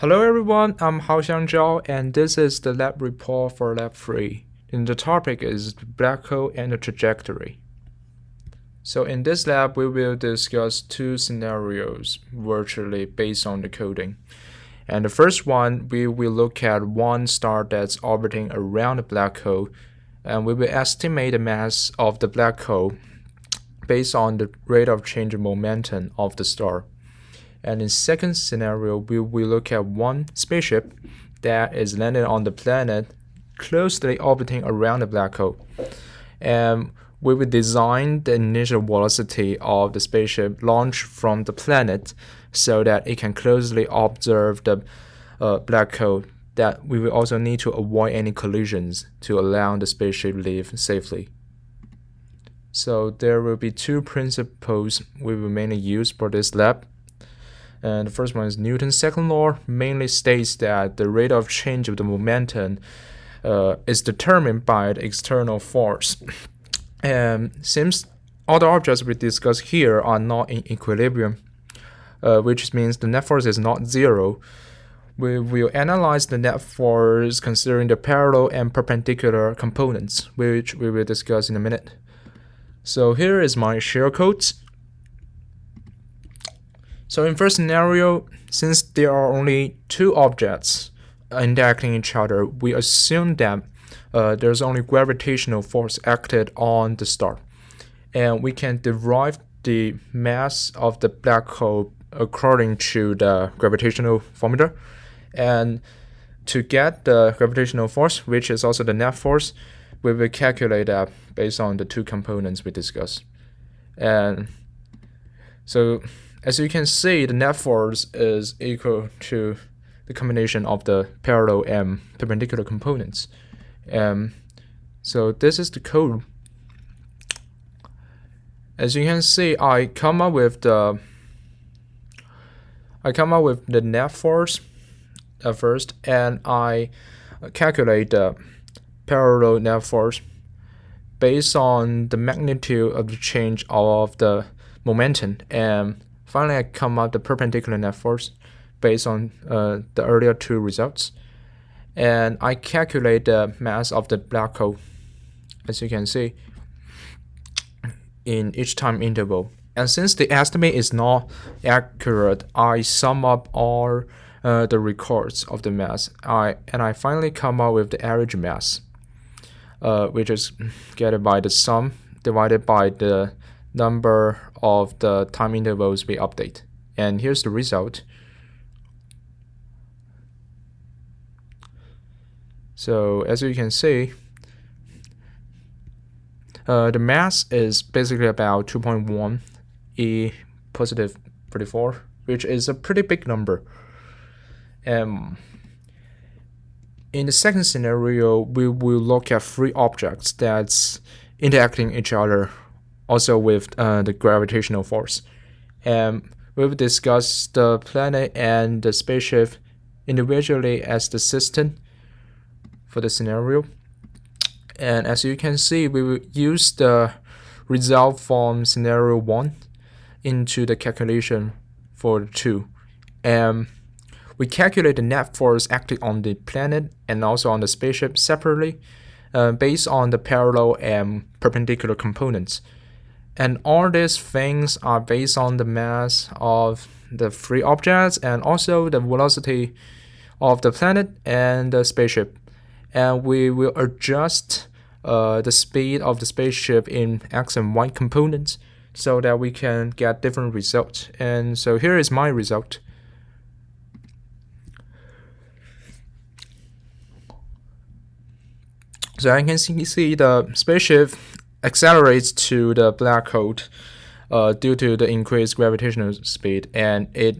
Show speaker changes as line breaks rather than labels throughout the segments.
Hello everyone, I'm Haoxiang Zhao and this is the lab report for lab 3. And the topic is the black hole and the trajectory. So in this lab we will discuss two scenarios virtually based on the coding. And the first one, we will look at one star that's orbiting around the black hole, and we will estimate the mass of the black hole based on the rate of change of momentum of the star. And in second scenario, we will look at one spaceship that is landed on the planet closely orbiting around the black hole. And we will design the initial velocity of the spaceship launched from the planet so that it can closely observe the black hole. That we will also need to avoid any collisions to allow the spaceship leave safely. So there will be two principles we will mainly use for this lab. And the first one is Newton's second law, mainly states that the rate of change of the momentum is determined by the external force. And since all the objects we discuss here are not in equilibrium, which means the net force is not zero, we will analyze the net force considering the parallel and perpendicular components, which we will discuss in a minute. So here is my shell code. So in first scenario, since there are only two objects interacting each other, we assume that there's only gravitational force acted on the star. And we can derive the mass of the black hole according to the gravitational formula. And to get the gravitational force, which is also the net force, we will calculate that based on the two components we discussed. And so as you can see, the net force is equal to the combination of the parallel and perpendicular components. So this is the code. As you can see, I come up with the net force at first, and I calculate the parallel net force based on the magnitude of the change of the momentum, and finally I come up with the perpendicular net force based on the earlier two results, and I calculate the mass of the black hole, as you can see, in each time interval. And since the estimate is not accurate, I sum up all the records of the mass, and I finally come up with the average mass, which is gathered by the sum divided by the number of the time intervals we update. And here's the result. So as you can see, the mass is basically about 2.1 e positive 34, which is a pretty big number. In the second scenario, we will look at three objects that's interacting each other, also with the gravitational force. And we will discuss the planet and the spaceship individually as the system for the scenario. And as you can see, we will use the result from scenario 1 into the calculation for 2. And we calculate the net force acting on the planet and also on the spaceship separately, based on the parallel and perpendicular components. And all these things are based on the mass of the three objects and also the velocity of the planet and the spaceship. And we will adjust the speed of the spaceship in x and y components so that we can get different results. And so here is my result. So I can see the spaceship accelerates to the black hole due to the increased gravitational speed, and it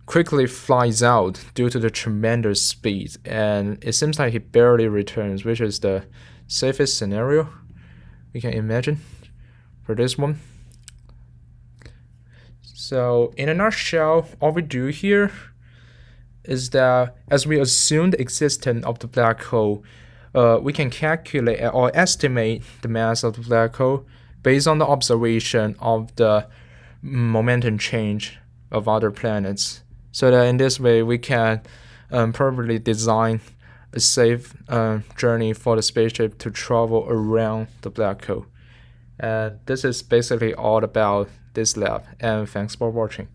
quickly flies out due to the tremendous speed, and it seems like it barely returns, which is the safest scenario we can imagine for this one. So in a nutshell, all we do here is that as we assume the existence of the black hole, we can calculate or estimate the mass of the black hole based on the observation of the momentum change of other planets so that in this way we can properly design a safe journey for the spaceship to travel around the black hole. And this is basically all about this lab, and thanks for watching.